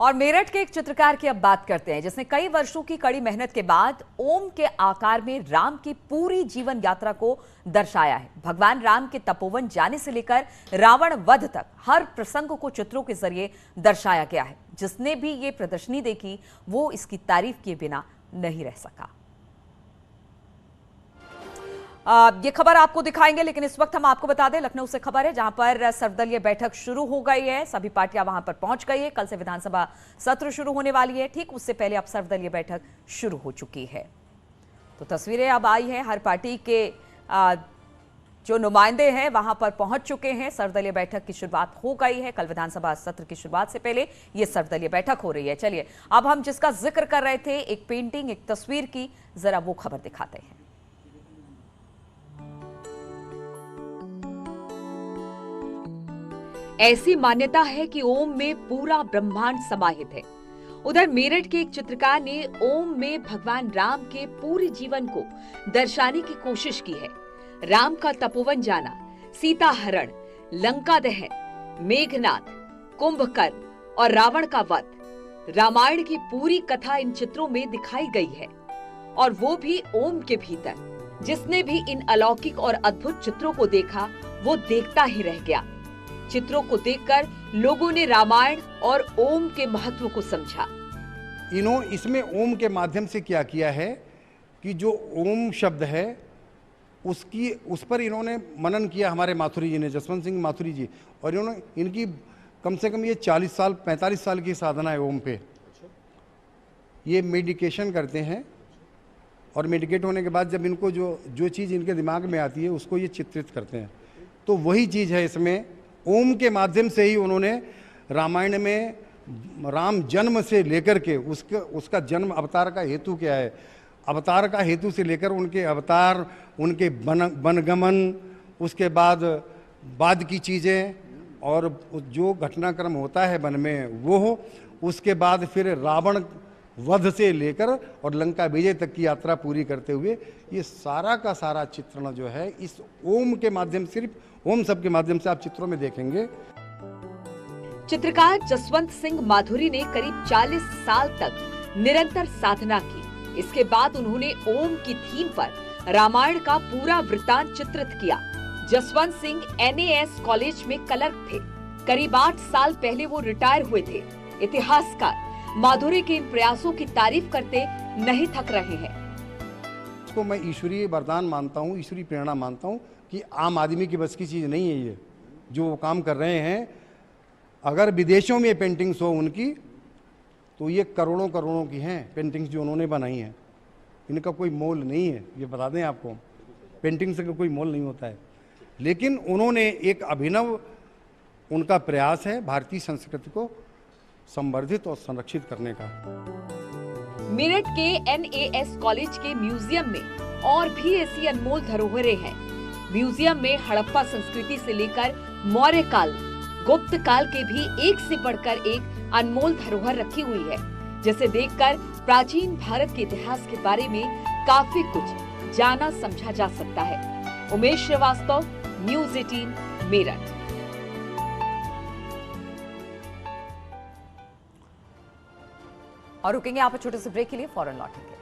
और मेरठ के एक चित्रकार की अब बात करते हैं जिसने कई वर्षों की कड़ी मेहनत के बाद ओम के आकार में राम की पूरी जीवन यात्रा को दर्शाया है। भगवान राम के तपोवन जाने से लेकर रावण वध तक हर प्रसंग को चित्रों के जरिए दर्शाया गया है। जिसने भी ये प्रदर्शनी देखी वो इसकी तारीफ किए बिना नहीं रह सका। ये खबर आपको दिखाएंगे, लेकिन इस वक्त हम आपको बता दें लखनऊ से खबर है जहां पर सर्वदलीय बैठक शुरू हो गई है। सभी पार्टियां वहां पर पहुंच गई है। कल से विधानसभा सत्र शुरू होने वाली है। ठीक उससे पहले अब सर्वदलीय बैठक शुरू हो चुकी है। तो तस्वीरें अब आई है, हर पार्टी के जो नुमाइंदे हैं वहां पर पहुंच चुके हैं। सर्वदलीय बैठक की शुरुआत हो गई है। कल विधानसभा सत्र की शुरुआत से पहले यह सर्वदलीय बैठक हो रही है। चलिए अब हम जिसका जिक्र कर रहे थे, एक पेंटिंग, एक तस्वीर की, जरा वो खबर दिखाते हैं। ऐसी मान्यता है कि ओम में पूरा ब्रह्मांड समाहित है। उधर मेरठ के एक चित्रकार ने ओम में भगवान राम के पूरे जीवन को दर्शाने की कोशिश की है। राम का तपोवन जाना, सीता हरण, लंका दहन, मेघनाद, कुंभकर्ण और रावण का वध, रामायण की पूरी कथा इन चित्रों में दिखाई गई है, और वो भी ओम के भीतर। जिसने भी इन अलौकिक और अद्भुत चित्रों को देखा वो देखता ही रह गया। चित्रों को देखकर लोगों ने रामायण और ओम के महत्व को समझा। इसमें ओम के माध्यम से क्या किया है कि जो ओम शब्द है उस पर इन्होंने मनन किया, हमारे माथुरी जी ने, जसवंत सिंह माथुरी जी, और इनकी कम से कम ये 40 साल 45 साल की साधना है ओम पे। ये मेडिकेशन करते हैं और मेडिकेट होने के बाद जब इनको जो चीज़ इनके दिमाग में आती है उसको ये चित्रित करते हैं। तो वही चीज़ है इसमें। ओम के माध्यम से ही उन्होंने रामायण में राम जन्म से लेकर के उसका जन्म, अवतार का हेतु क्या है, अवतार का हेतु से लेकर उनके अवतार, उनके वनगमन, उसके बाद की चीज़ें और जो घटनाक्रम होता है वन में वो, उसके बाद फिर रावण वध से लेकर और लंका विजय तक की यात्रा पूरी करते हुए ये सारा का सारा चित्रण जो है इस ओम के माध्यम, सिर्फ ओम शब्द के माध्यम से आप चित्रों में देखेंगे। चित्रकार जसवंत सिंह माथुरी ने करीब 40 साल तक निरंतर साधना की। इसके बाद उन्होंने ओम की थीम पर रामायण का पूरा वृत्तांत चित्रित किया। जसवंत सिंह NAS कॉलेज में क्लर्क थे। करीब 8 साल पहले वो रिटायर हुए थे। इतिहासकार माधुरी के इन प्रयासों की तारीफ करते नहीं थक रहे हैं। इसको मैं ईश्वरीय वरदान मानता हूँ, ईश्वरीय प्रेरणा मानता हूँ कि आम आदमी की बस की चीज़ नहीं है ये जो वो काम कर रहे हैं। अगर विदेशों में पेंटिंग्स हो उनकी तो ये करोड़ों करोड़ों की हैं पेंटिंग्स जो उन्होंने बनाई हैं। इनका कोई मोल नहीं है, ये बता दें आपको, पेंटिंग्स का कोई मोल नहीं होता है। लेकिन उन्होंने एक अभिनव, उनका प्रयास है भारतीय संस्कृति को संवर्धित और संरक्षित करने का। मेरठ के NAS कॉलेज के म्यूजियम में और भी ऐसी अनमोल धरोहरें हैं। म्यूजियम में हड़प्पा संस्कृति से लेकर मौर्य काल, गुप्त काल के भी एक से बढ़कर एक अनमोल धरोहर रखी हुई है, जिसे देखकर प्राचीन भारत के इतिहास के बारे में काफी कुछ जाना समझा जा सकता है। उमेश श्रीवास्तव, न्यूज़ 18, मेरठ। और रुकेंगे यहाँ पर छोटे से ब्रेक के लिए, फौरन लौटेंगे।